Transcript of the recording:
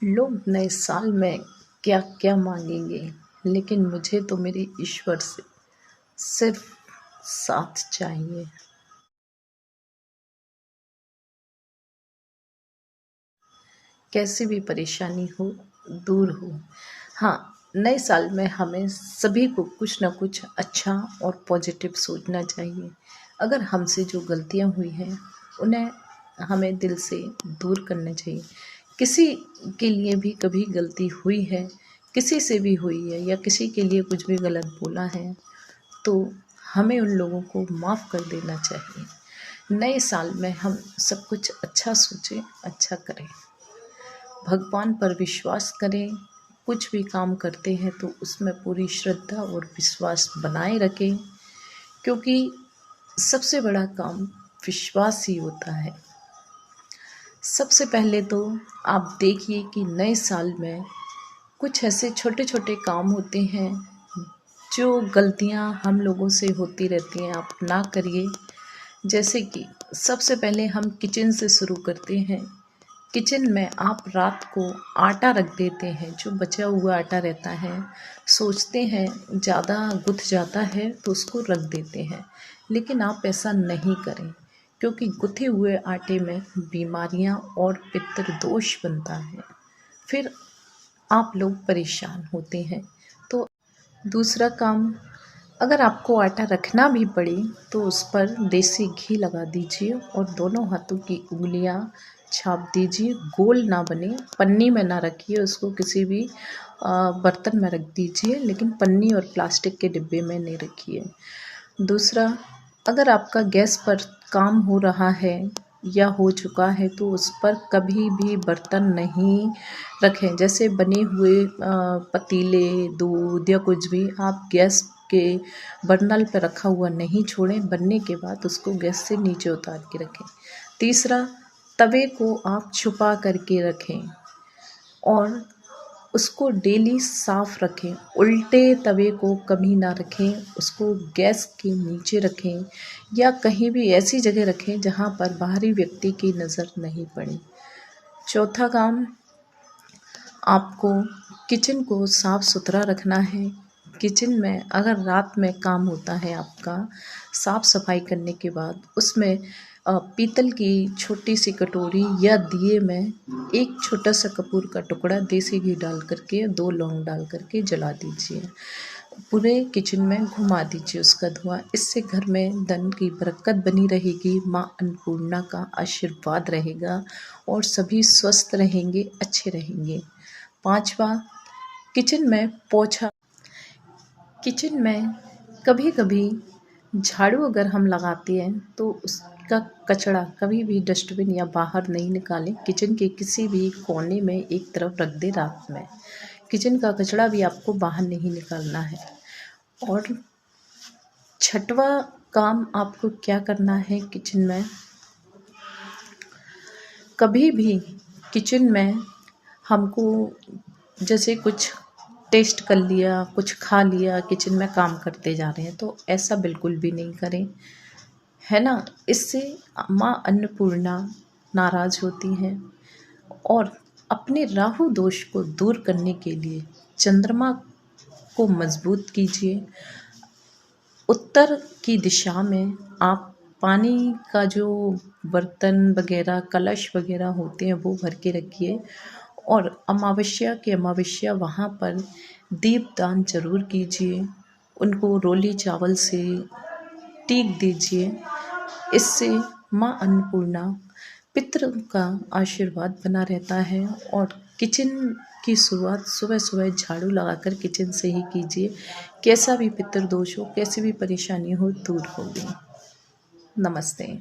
लोग नए साल में क्या क्या मांगेंगे, लेकिन मुझे तो मेरे ईश्वर से सिर्फ साथ चाहिए। कैसी भी परेशानी हो, दूर हो। हाँ, नए साल में हमें सभी को कुछ ना कुछ अच्छा और पॉजिटिव सोचना चाहिए। अगर हमसे जो गलतियाँ हुई हैं उन्हें हमें दिल से दूर करना चाहिए। किसी के लिए भी कभी गलती हुई है, किसी से भी हुई है या किसी के लिए कुछ भी गलत बोला है, तो हमें उन लोगों को माफ़ कर देना चाहिए। नए साल में हम सब कुछ अच्छा सोचें, अच्छा करें, भगवान पर विश्वास करें। कुछ भी काम करते हैं तो उसमें पूरी श्रद्धा और विश्वास बनाए रखें, क्योंकि सबसे बड़ा काम विश्वास ही होता है। सबसे पहले तो आप देखिए कि नए साल में कुछ ऐसे छोटे छोटे काम होते हैं जो गलतियां हम लोगों से होती रहती हैं, आप ना करिए। जैसे कि सबसे पहले हम किचन से शुरू करते हैं। किचन में आप रात को आटा रख देते हैं, जो बचा हुआ आटा रहता है, सोचते हैं ज़्यादा गुथ जाता है तो उसको रख देते हैं, लेकिन आप ऐसा नहीं करें, क्योंकि गुथे हुए आटे में बीमारियां और पितृदोष बनता है। फिर आप लोग परेशान होते हैं। तो दूसरा काम, अगर आपको आटा रखना भी पड़े तो उस पर देसी घी लगा दीजिए और दोनों हाथों की उंगलियां छाप दीजिए। गोल ना बने, पन्नी में ना रखिए उसको, किसी भी बर्तन में रख दीजिए, लेकिन पन्नी और प्लास्टिक के डिब्बे में नहीं रखिए। दूसरा, अगर आपका गैस पर काम हो रहा है या हो चुका है तो उस पर कभी भी बर्तन नहीं रखें। जैसे बने हुए पतीले, दूध या कुछ भी आप गैस के बर्नल पर रखा हुआ नहीं छोड़ें। बनने के बाद उसको गैस से नीचे उतार के रखें। तीसरा, तवे को आप छुपा करके रखें और उसको डेली साफ रखें। उल्टे तवे को कभी ना रखें, उसको गैस के नीचे रखें या कहीं भी ऐसी जगह रखें जहाँ पर बाहरी व्यक्ति की नज़र नहीं पड़े। चौथा काम, आपको किचन को साफ सुथरा रखना है। किचन में अगर रात में काम होता है आपका, साफ सफाई करने के बाद उसमें पीतल की छोटी सी कटोरी या दिए में एक छोटा सा कपूर का टुकड़ा देसी घी डाल करके, 2 लौंग डाल करके जला दीजिए। पूरे किचन में घुमा दीजिए उसका धुआं। इससे घर में धन की बरकत बनी रहेगी, माँ अन्नपूर्णा का आशीर्वाद रहेगा और सभी स्वस्थ रहेंगे, अच्छे रहेंगे। पांचवा, किचन में पोछा। किचन में कभी कभी झाड़ू अगर हम लगाते हैं तो उसका कचरा कभी भी डस्टबिन या बाहर नहीं निकालें। किचन के किसी भी कोने में एक तरफ रख दें रात में। किचन का कचरा भी आपको बाहर नहीं निकालना है। और छठवा काम आपको क्या करना है किचन में, कभी भी किचन में हमको जैसे कुछ टेस्ट कर लिया, कुछ खा लिया, किचन में काम करते जा रहे हैं, तो ऐसा बिल्कुल भी नहीं करें, है ना। इससे माँ अन्नपूर्णा नाराज़ होती हैं। और अपने राहु दोष को दूर करने के लिए चंद्रमा को मजबूत कीजिए। उत्तर की दिशा में आप पानी का जो बर्तन वगैरह, कलश वगैरह होते हैं वो भर के रखिए। और अमावस्या वहाँ पर दीपदान जरूर कीजिए। उनको रोली चावल से टीक दीजिए। इससे माँ अन्नपूर्णा पितरों का आशीर्वाद बना रहता है। और किचन की शुरुआत सुबह सुबह झाड़ू लगाकर किचन से ही कीजिए। कैसा भी पितृदोष हो, कैसी भी परेशानी हो, दूर होगी। नमस्ते।